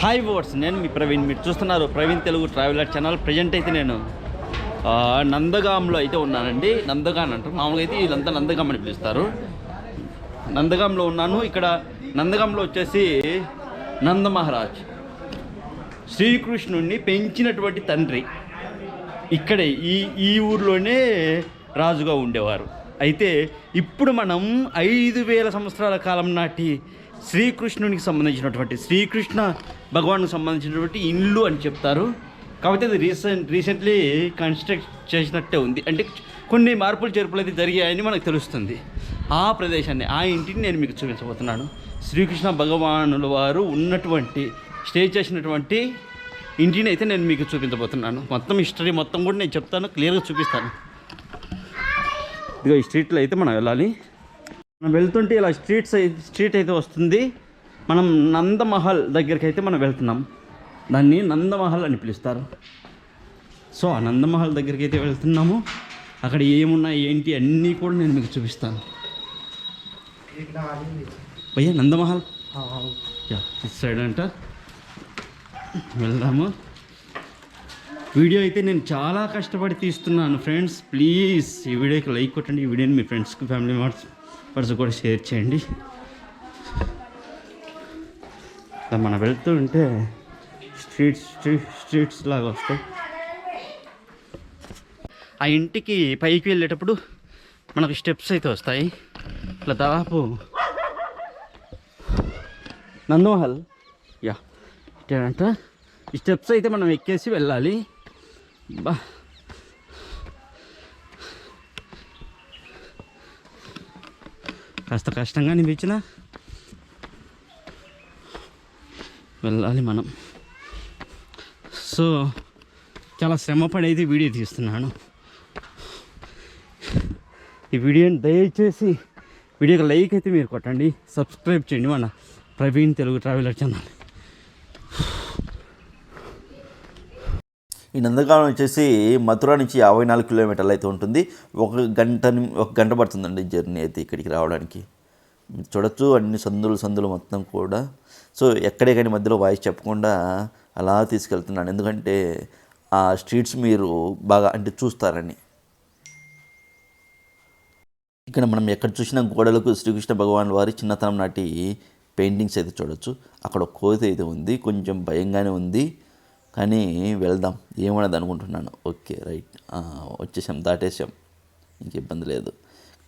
Hi words, నేను మీ ప్రవీణ్. మీరు చూస్తున్నారు Praveen Telugu traveller channel. Present అయితే నేను నందగాంలో అయితే ఉన్నానండి. నందగాం అంటారు, మామూలుగా అయితే వీళ్ళంతా నందగాం అని పిలుస్తారు. నందగాంలో ఉన్నాను. ఇక్కడ నందగాంలో వచ్చేసి నంద మహారాజ్ శ్రీకృష్ణుడిని పెంచినటువంటి తండ్రి ఇక్కడే ఈ ఊర్లోనే రాజుగా ఉండేవారు. అయితే ఇప్పుడు మనం 5000 సంవత్సరాల కాలం నాటి శ్రీకృష్ణునికి సంబంధించినటువంటి శ్రీకృష్ణ భగవాన్కి సంబంధించినటువంటి ఇల్లు అని చెప్తారు. కాకపోతే అది రీసెంట్లీ కన్స్ట్రక్ట్ చేసినట్టే ఉంది. అంటే కొన్ని మార్పులు చేర్పులు అయితే జరిగాయని మనకు తెలుస్తుంది. ఆ ప్రదేశాన్ని, ఆ ఇంటిని నేను మీకు చూపించబోతున్నాను. శ్రీకృష్ణ భగవానుల వారు ఉన్నటువంటి స్టే చేసినటువంటి ఇంటిని అయితే నేను మీకు చూపించబోతున్నాను. మొత్తం హిస్టరీ మొత్తం కూడా నేను చెప్తాను, క్లియర్గా చూపిస్తాను. ఇదిగో ఈ స్ట్రీట్లో అయితే మనం వెళ్ళాలి. మనం వెళ్తుంటే ఇలా స్ట్రీట్ అయితే వస్తుంది. మనం నందమహల్ దగ్గరికి అయితే మనం వెళ్తున్నాం. దాన్ని నందమహల్ అని పిలుస్తారు. సో ఆ నందమహల్ దగ్గరికి అయితే వెళ్తున్నాము. అక్కడ ఏమున్నాయి ఏంటి అన్నీ కూడా నేను మీకు చూపిస్తాను. భయ్యా నందమహల్ ఇస్ సైడ్ అంట. వెళ్దాము. వీడియో అయితే నేను చాలా కష్టపడి తీస్తున్నాను ఫ్రెండ్స్. ప్లీజ్ ఈ వీడియోకి లైక్ కొట్టండి. ఈ వీడియోని మీ ఫ్రెండ్స్కి, ఫ్యామిలీ మెంబర్స్ కూడా షేర్ చేయండి. మనం వెళ్తూ ఉంటే స్ట్రీట్స్ లాగా వస్తాయి. ఆ ఇంటికి పైకి వెళ్ళేటప్పుడు మనకు స్టెప్స్ అయితే వస్తాయి. ఇట్లా దాదాపు నందమహల్ అంట. ఈ స్టెప్స్ అయితే మనం ఎక్కేసి వెళ్ళాలి. బా కాస్త కష్టంగా అనిపించిన వెళ్ళాలి మనం. సో చాలా శ్రమపడి అయితే వీడియో తీస్తున్నాను. ఈ వీడియోని దయచేసి వీడియోకి లైక్ అయితే మీరు కొట్టండి, సబ్స్క్రైబ్ చేయండి మన ప్రవీణ్ తెలుగు ట్రావెలర్ ఛానల్. ఈ నందగాం వచ్చేసి మథుర నుంచి 54 కిలోమీటర్లు అయితే ఉంటుంది. ఒక గంట పడుతుందండి జర్నీ అయితే ఇక్కడికి రావడానికి. చూడొచ్చు అన్ని సందులు మొత్తం కూడా. సో ఎక్కడే కానీ మధ్యలో వాయిస్ చెప్పకుండా అలా తీసుకెళ్తున్నాను, ఎందుకంటే ఆ స్ట్రీట్స్ మీరు బాగా అంటే చూస్తారని. ఇక్కడ మనం ఎక్కడ చూసినా గోడలకు శ్రీకృష్ణ భగవాన్ వారి చిన్నతనం నాటి పెయింటింగ్స్ అయితే చూడొచ్చు. అక్కడ ఒక కోతి అయితే ఉంది, కొంచెం భయంగానే ఉంది, కానీ వెళ్దాం ఏమన్నది అనుకుంటున్నాను. ఓకే రైట్, వచ్చేసాం, దాటేసాం, ఇంక ఇబ్బంది లేదు.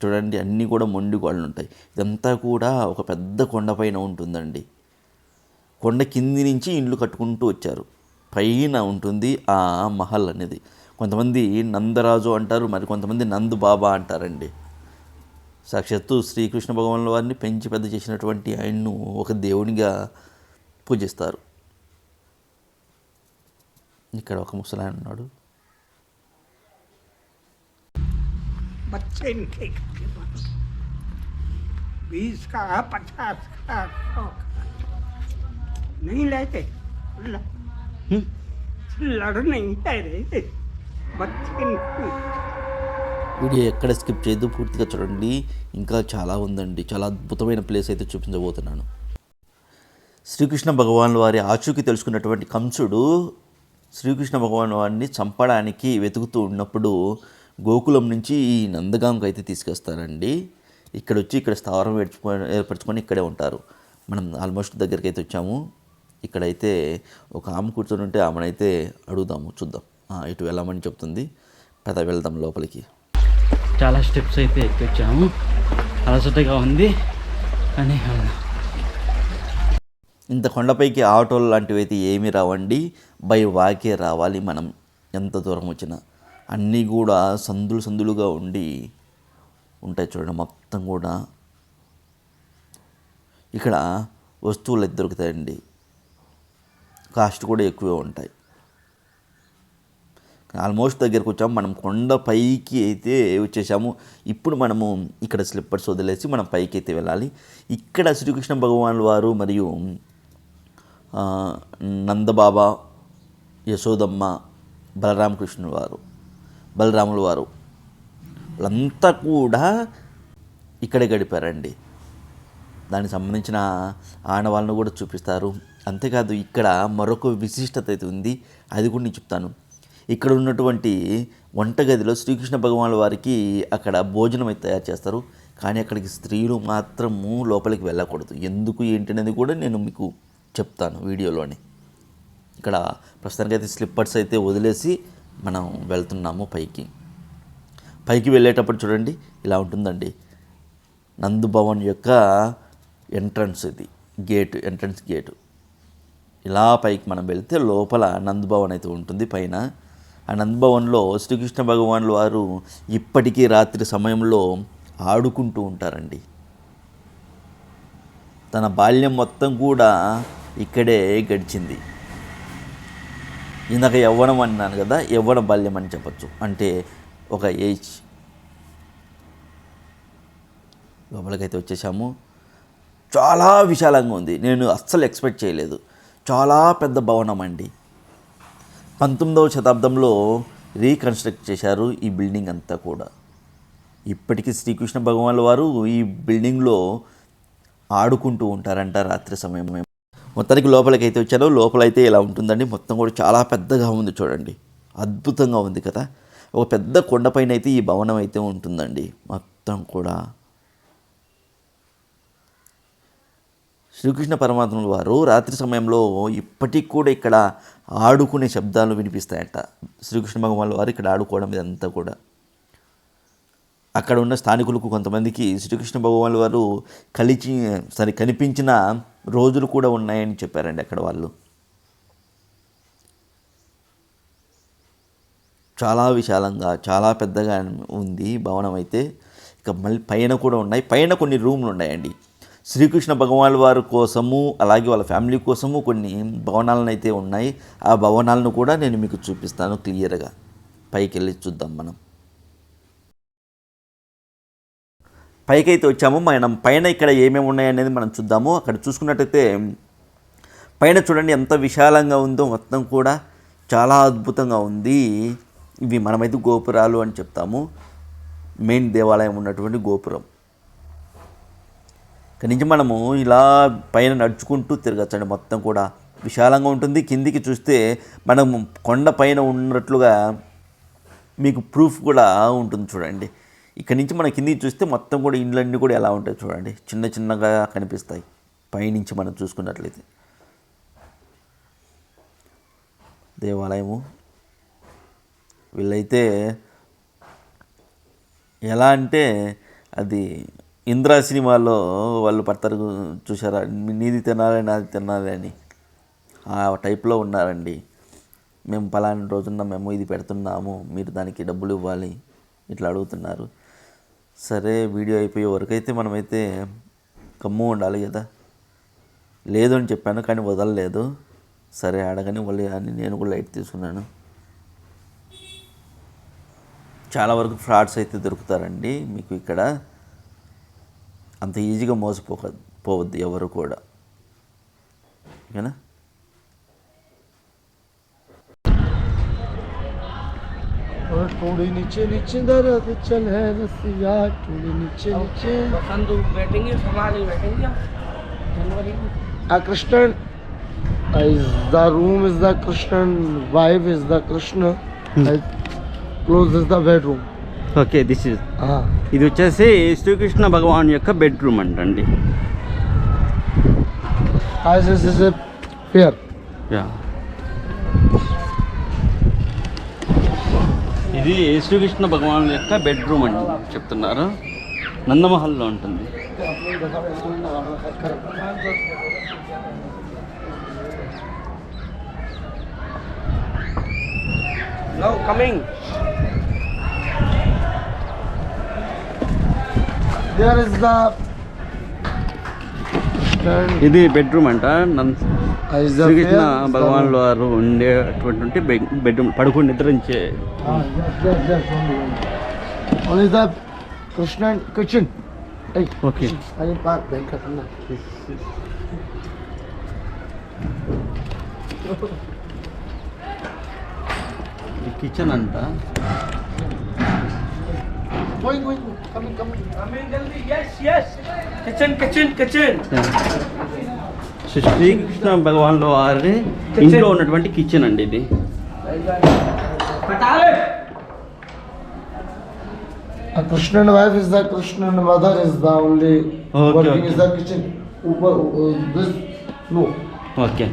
చూడండి అన్నీ కూడా మొండి గోడలు ఉంటాయి. ఇదంతా కూడా ఒక పెద్ద కొండపైన ఉంటుందండి. కొండ కింది నుంచి ఇండ్లు కట్టుకుంటూ వచ్చారు. పైన ఉంటుంది ఆ మహల్ అనేది. కొంతమంది నందరాజు అంటారు, మరి కొంతమంది నందు బాబా అంటారండి. సాక్షాత్తు శ్రీకృష్ణ భగవానుల వారిని పెంచి పెద్ద చేసినటువంటి ఆయన్ను ఒక దేవునిగా పూజిస్తారు. ఇక్కడ ఒక ముసలాయన ఉన్నాడు. వీడియో ఎక్కడ స్కిప్ చేయొద్దు, పూర్తిగా చూడండి. ఇంకా చాలా ఉందండి, చాలా అద్భుతమైన ప్లేస్ అయితే చూపించబోతున్నాను. శ్రీకృష్ణ భగవాన్ వారి ఆచూకీ తెలుసుకున్నటువంటి కంసుడు శ్రీకృష్ణ భగవాన్ వారిని చంపడానికి వెతుకుతూ ఉన్నప్పుడు గోకులం నుంచి ఈ నందగాంకి అయితే తీసుకొస్తారండి. ఇక్కడ వచ్చి ఇక్కడ స్థావరం ఏర్పరచుకొని ఇక్కడే ఉంటారు. మనం ఆల్మోస్ట్ దగ్గరికి అయితే వచ్చాము. ఇక్కడైతే ఒక ఆమె కూర్చొని ఉంటే ఆమెనైతే అడుగుదాము, చూద్దాం. ఇటు వెళ్ళమని చెప్తుంది. వెళ్దాం లోపలికి. చాలా స్టెప్స్ అయితే ఎక్కొచ్చాము, అలసటగా ఉంది అని. ఇంత కొండపైకి ఆటోలు లాంటివి అయితే ఏమీ రావండి, బై వాకే రావాలి మనం. ఎంత దూరం వచ్చినా అన్నీ కూడా సందులుగా ఉండి ఉంటాయి. చూడండి మొత్తం కూడా. ఇక్కడ వస్తువులు అయితే దొరుకుతాయండి. కాస్ట్ కూడా ఎక్కువే ఉంటాయి. ఆల్మోస్ట్ దగ్గరకు వచ్చాము. మనం కొండ పైకి అయితే వచ్చేసాము. ఇప్పుడు మనము ఇక్కడ స్లిప్పర్స్ వదిలేసి మనం పైకి అయితే వెళ్ళాలి. ఇక్కడ శ్రీకృష్ణ భగవానుల వారు మరియు నందబాబా, యశోదమ్మ, బలరాముల వారు వాళ్ళంతా కూడా ఇక్కడే గడిపారండి. దానికి సంబంధించిన ఆనవాళ్ళను కూడా చూపిస్తారు. అంతేకాదు ఇక్కడ మరొక విశిష్టత అయితే ఉంది, అది కూడా నేను చెప్తాను. ఇక్కడ ఉన్నటువంటి వంటగదిలో శ్రీకృష్ణ భగవానుల వారికి అక్కడ భోజనం అయితే తయారు చేస్తారు. కానీ అక్కడికి స్త్రీలు మాత్రము లోపలికి వెళ్ళకూడదు. ఎందుకు ఏంటనేది కూడా నేను మీకు చెప్తాను వీడియోలోనే. ఇక్కడ ప్రస్తుతానికి అయితే స్లిప్పర్స్ అయితే వదిలేసి మనం వెళ్తున్నాము పైకి వెళ్ళేటప్పుడు చూడండి ఇలా ఉంటుందండి. నందు భవన్ యొక్క ఎంట్రన్స్ ఇది ఎంట్రన్స్ గేటు. ఇలా పైకి మనం వెళ్తే లోపల నందభవన్ అయితే ఉంటుంది పైన. ఆ నందభవన్లో శ్రీకృష్ణ భగవానుల వారు ఇప్పటికీ రాత్రి సమయంలో ఆడుకుంటూ ఉంటారండి. తన బాల్యం మొత్తం కూడా ఇక్కడే గడిచింది. ఇందాక యవ్వనం అన్నాను కదా, యవ్వన బాల్యం అని చెప్పచ్చు. అంటే ఒక ఏజ్. లోపలికైతే వచ్చేసాము. చాలా విశాలంగా ఉంది. నేను అస్సలు ఎక్స్పెక్ట్ చేయలేదు. చాలా పెద్ద భవనం అండి. 19వ శతాబ్దంలో రీకన్స్ట్రక్ట్ చేశారు ఈ బిల్డింగ్ అంతా కూడా. ఇప్పటికీ శ్రీకృష్ణ భగవానుల వారు ఈ బిల్డింగ్లో ఆడుకుంటూ ఉంటారంట రాత్రి సమయం. మొత్తానికి లోపలికి అయితే వచ్చారో లోపలైతే ఇలా ఉంటుందండి. మొత్తం కూడా చాలా పెద్దగా ఉంది చూడండి. అద్భుతంగా ఉంది కదా. ఒక పెద్ద కొండపైన అయితే ఈ భవనం అయితే ఉంటుందండి. మొత్తం కూడా శ్రీకృష్ణ పరమాత్ముల వారు రాత్రి సమయంలో ఇప్పటికి కూడా ఇక్కడ ఆడుకునే శబ్దాలు వినిపిస్తాయంట. శ్రీకృష్ణ భగవానుల వారు ఇక్కడ ఆడుకోవడం ఇదంతా కూడా. అక్కడ ఉన్న స్థానికులకు కొంతమందికి శ్రీకృష్ణ భగవానుల వారు కనిపించిన రోజులు కూడా ఉన్నాయని చెప్పారండి అక్కడ వాళ్ళు. చాలా విశాలంగా చాలా పెద్దగా ఉంది భవనం అయితే. ఇక మళ్ళీ పైన కూడా ఉన్నాయి. పైన కొన్ని రూమ్లు ఉన్నాయండి. శ్రీకృష్ణ భగవానుల వారి కోసము అలాగే వాళ్ళ ఫ్యామిలీ కోసము కొన్ని భవనాలను అయితే ఉన్నాయి. ఆ భవనాలను కూడా నేను మీకు చూపిస్తాను క్లియర్గా. పైకి వెళ్ళి చూద్దాం మనం. పైకైతే వచ్చాము. మనం పైన ఇక్కడ ఏమేమి ఉన్నాయనేది మనం చూద్దాము. అక్కడ చూసుకున్నట్టయితే పైన చూడండి ఎంత విశాలంగా ఉందో. మొత్తం కూడా చాలా అద్భుతంగా ఉంది. ఇవి మనమైతే గోపురాలు అని చెప్తాము. మెయిన్ దేవాలయం ఉన్నటువంటి గోపురం. ఇక్కడి నుంచి మనము ఇలా పైన నడుచుకుంటూ తిరగచ్చండి. మొత్తం కూడా విశాలంగా ఉంటుంది. కిందికి చూస్తే మనం కొండ పైన ఉన్నట్లుగా మీకు ప్రూఫ్ కూడా ఉంటుంది చూడండి. ఇక్కడి నుంచి మన కిందికి చూస్తే మొత్తం కూడా ఇండ్లన్నీ కూడా ఎలా ఉంటాయి చూడండి. చిన్న చిన్నగా కనిపిస్తాయి పైనుంచి మనం చూసుకున్నట్లయితే. దేవాలయము వీళ్ళైతే ఎలా అంటే అది ఇంద్రా సినిమాలో వాళ్ళు పడతారు చూసారా, నీది తినాలి నాది తినాలి అని. ఆ టైప్లో ఉన్నారండి. మేము పలానా రోజున మేము ఇది పెడుతున్నాము, మీరు దానికి డబ్బులు ఇవ్వాలి, ఇట్లా అడుగుతున్నారు. సరే వీడియో అయిపోయే వరకు అయితే మనమైతే కమ్ము ఉండాలి కదా. లేదు అని చెప్పాను కానీ వదలలేదు. సరే అడగని వాళ్ళు అని నేను కూడా లైట్ తీసుకున్నాను. చాలా వరకు ఫ్రాడ్స్ అయితే దొరుకుతారండి మీకు ఇక్కడ. అంత ఈజీగా పోవద్దు ఎవరు కూడా, ఓకేనా. थोड़ी नीचे नीचे दर्द चल है रसिया थोड़ी नीचे नीचे संदू बैठेंगे समाज बैठेंगे जनवरी Krishnan is the room is the Krishnan wife is the Krishna close is the bedroom. Okay this is ఇది వచ్చేసి శ్రీకృష్ణ భగవాన్ యొక్క బెడ్రూమ్ అంటండి. As this is a here. Yeah ఇది శ్రీకృష్ణ భగవాన్ యొక్క బెడ్రూమ్ అని చెప్తున్నారు. నందమహల్లో ఉంటుంది. No coming. There is the ఇది బెడ్రూమ్ అంట Is the Srikrishna fair, is the భగవాన్ల room. వారు ఉండేటువంటి బెడ్రూమ్ పడుకుని నిద్రించే Only the Krishna kitchen. Hey, okay I need park bank karna. Kitchen అంట. Going. Coming. Coming, jaldi. Yes. Kitchen. Srikrishna భగవాన్ల వారి ఇంట్లో ఉన్నటువంటి కిచెన్ అండి ఇది. A Krishna wife is the Krishna mother is the only working okay. is the kitchen. Upar this no. Okay,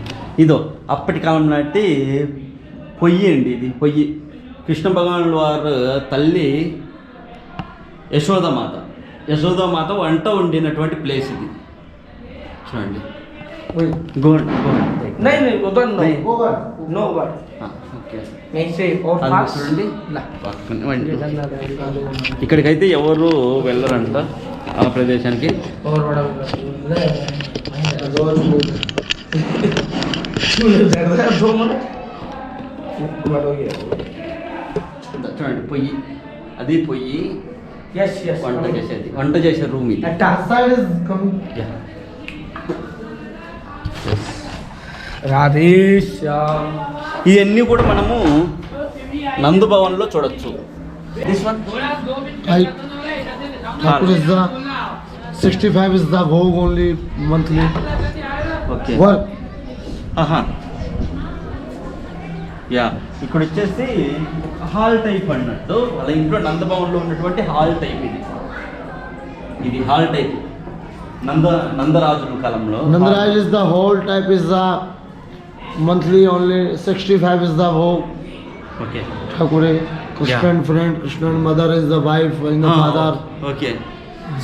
ఇదో అప్పటి కాలం నాటి పొయ్యి అండి ఇది. పొయ్యి కృష్ణ భగవానుల వారు తల్లి యశోదామాత వంట వండినటువంటి ప్లేస్ ఇది. చూడండి. Wait. గోండి. नहीं उधर no. नहीं. Go back. No but. Okay, नहीं से और అది पास. చూడండి. ला. పక్కనే వండి. ఇక్కడికైతే ఎవరు వెళ్ళరంట ఆ ప్రదేశానికి. और बड़ा చూడండి పొయ్యి, అది పొయ్యి. Yes. వంట చేసే రూమ్ ఇది. That side is coming. Yeah. Radhe Shyam. ఇవన్నీ కూడా మనము నందు భవన్లో చూడొచ్చు. This one I Thakur is the 65 is the bhog only monthly okay. work. ఆహా, యా. ఇక్కడ వచ్చేసి హాల్ టైప్ అన్నట్టు వాళ్ళ ఇంట్లో నందభవన్లో ఉన్నటువంటి హాల్ టైప్ ఇది హాల్ టైప్ నందరాజుల కాలంలో. Nandaraj is the whole type is the monthly only 65 is the bhog. Okay. Thakur Krishna friend, Krishna mother is the wife and the father. Okay.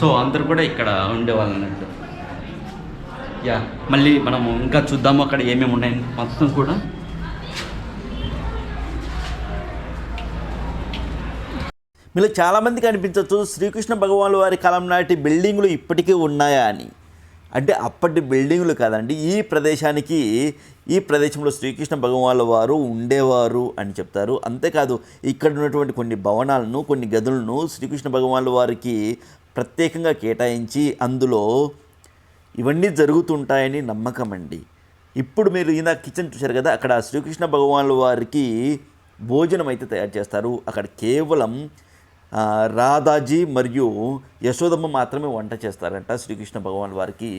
So అందరు కూడా ఇక్కడ ఉండేవాళ్ళు అన్నట్టు. యా, మళ్ళీ మనము ఇంకా చూద్దాము అక్కడ ఏమేమి ఉన్నాయి మొత్తం కూడా. మీరు చాలామందికి అనిపించవచ్చు శ్రీకృష్ణ భగవానుల వారి కాలం నాటి బిల్డింగులు ఇప్పటికీ ఉన్నాయా అని. అంటే అప్పటి బిల్డింగులు కాదండి, ఈ ప్రదేశంలో శ్రీకృష్ణ భగవానుల వారు ఉండేవారు అని చెప్తారు. అంతేకాదు ఇక్కడ ఉన్నటువంటి కొన్ని భవనాలను, కొన్ని గదులను శ్రీకృష్ణ భగవానుల వారికి ప్రత్యేకంగా కేటాయించి అందులో ఇవన్నీ జరుగుతుంటాయని నమ్మకం అండి. ఇప్పుడు మీరు ఇందాక కిచెన్ చూశారు కదా, అక్కడ శ్రీకృష్ణ భగవానుల వారికి భోజనం అయితే తయారు చేస్తారు. అక్కడ కేవలం రాధాజీ మరియు యశోదమ్మ మాత్రమే వంట చేస్తారంట శ్రీకృష్ణ భగవానుల వారికి.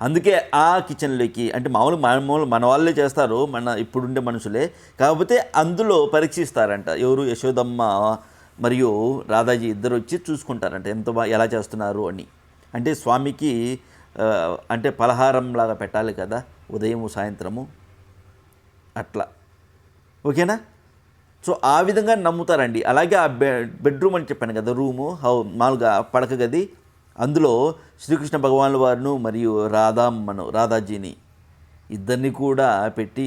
అందుకే ఆ కిచెన్లోకి అంటే మామూలు మన వాళ్ళే చేస్తారు, మన ఇప్పుడుండే మనుషులే, కాకపోతే అందులో పరీక్షిస్తారంట ఎవరు యశోదమ్మ మరియు రాధాజీ ఇద్దరు వచ్చి చూసుకుంటారంట ఎలా చేస్తున్నారు అని. అంటే స్వామికి అంటే పలహారం లాగా పెట్టాలి కదా ఉదయము సాయంత్రము అట్లా. ఓకేనా? సో ఆ విధంగా నమ్ముతారండి. అలాగే ఆ బెడ్రూమ్ అని చెప్పాను కదా, రూము మామూలుగా పడక గది, అందులో శ్రీకృష్ణ భగవానుల వారిను మరియు రాధాజీని ఇద్దరిని కూడా పెట్టి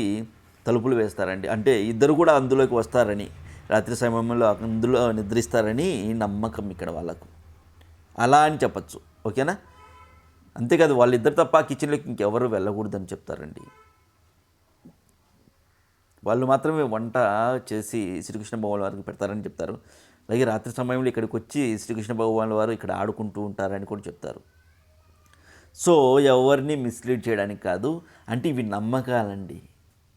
తలుపులు వేస్తారండి. అంటే ఇద్దరు కూడా అందులోకి వస్తారని, రాత్రి సమయంలో అందులో నిద్రిస్తారని నమ్మకం ఇక్కడ వాళ్ళకు. అలా అని చెప్పచ్చు. ఓకేనా? అంతేకాదు వాళ్ళిద్దరు తప్ప కిచెన్లోకి ఇంకెవరు వెళ్ళకూడదని చెప్తారండి. వాళ్ళు మాత్రమే వంట చేసి శ్రీకృష్ణ భగవానుల వారికి పెడతారని చెప్తారు. అలాగే రాత్రి సమయంలో ఇక్కడికి వచ్చి శ్రీకృష్ణ భగవానుల వారు ఇక్కడ ఆడుకుంటూ ఉంటారని కూడా చెప్తారు. సో ఎవరిని మిస్లీడ్ చేయడానికి కాదు, అంటే ఇవి నమ్మకాలండి,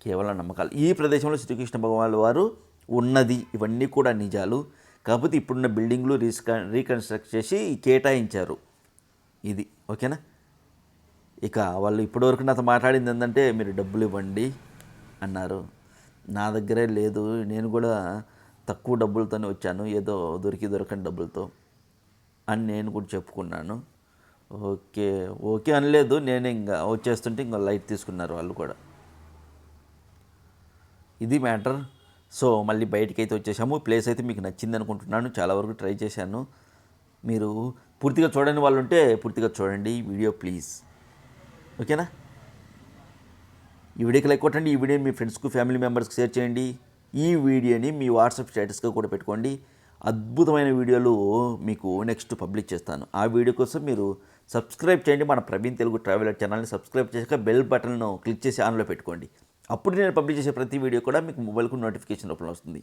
కేవలం నమ్మకాలు. ఈ ప్రదేశంలో శ్రీకృష్ణ భగవానుల వారు ఉన్నది ఇవన్నీ కూడా నిజాలు. కాకపోతే ఇప్పుడున్న బిల్డింగ్లు రీకన్స్ట్రక్ట్ చేసి కేటాయించారు ఇది. ఓకేనా? ఇక వాళ్ళు ఇప్పటివరకు నాతో మాట్లాడింది ఏంటంటే మీరు డబ్బులు ఇవ్వండి అన్నారు. నా దగ్గరే లేదు, నేను కూడా తక్కువ డబ్బులతోనే వచ్చాను, ఏదో దొరకని డబ్బులతో అని నేను కూడా చెప్పుకున్నాను. ఓకే అనలేదు, నేను ఇంకా వచ్చేస్తుంటే ఇంకా లైట్ తీసుకున్నారు వాళ్ళు కూడా. ఇది మ్యాటర్. సో మళ్ళీ బయటికి అయితే వచ్చేసాము. ప్లేస్ అయితే మీకు నచ్చింది అనుకుంటున్నాను, చాలా వరకు ట్రై చేశాను. మీరు పూర్తిగా చూడని వాళ్ళు ఉంటే పూర్తిగా చూడండి ఈ వీడియో ప్లీజ్. ఓకేనా? ఈ వీడియోకి లైక్ కొట్టండి, ఈ వీడియోని మీ ఫ్రెండ్స్కు ఫ్యామిలీ మెంబర్స్కి షేర్ చేయండి, ఈ వీడియోని మీ వాట్సాప్ స్టేటస్గా కూడా పెట్టుకోండి. అద్భుతమైన వీడియోలు మీకు నెక్స్ట్ పబ్లిష్ చేస్తాను. ఆ వీడియో కోసం మీరు సబ్స్క్రైబ్ చేయండి. మన ప్రవీణ్ తెలుగు ట్రావెలర్ ఛానల్ని సబ్స్క్రైబ్ చేశాక బెల్ బటన్ను క్లిక్ చేసి ఆన్లో పెట్టుకోండి. అప్పుడు నేను పబ్లిష్ చేసే ప్రతి వీడియో కూడా మీకు మొబైల్కు నోటిఫికేషన్ రూపంలో వస్తుంది.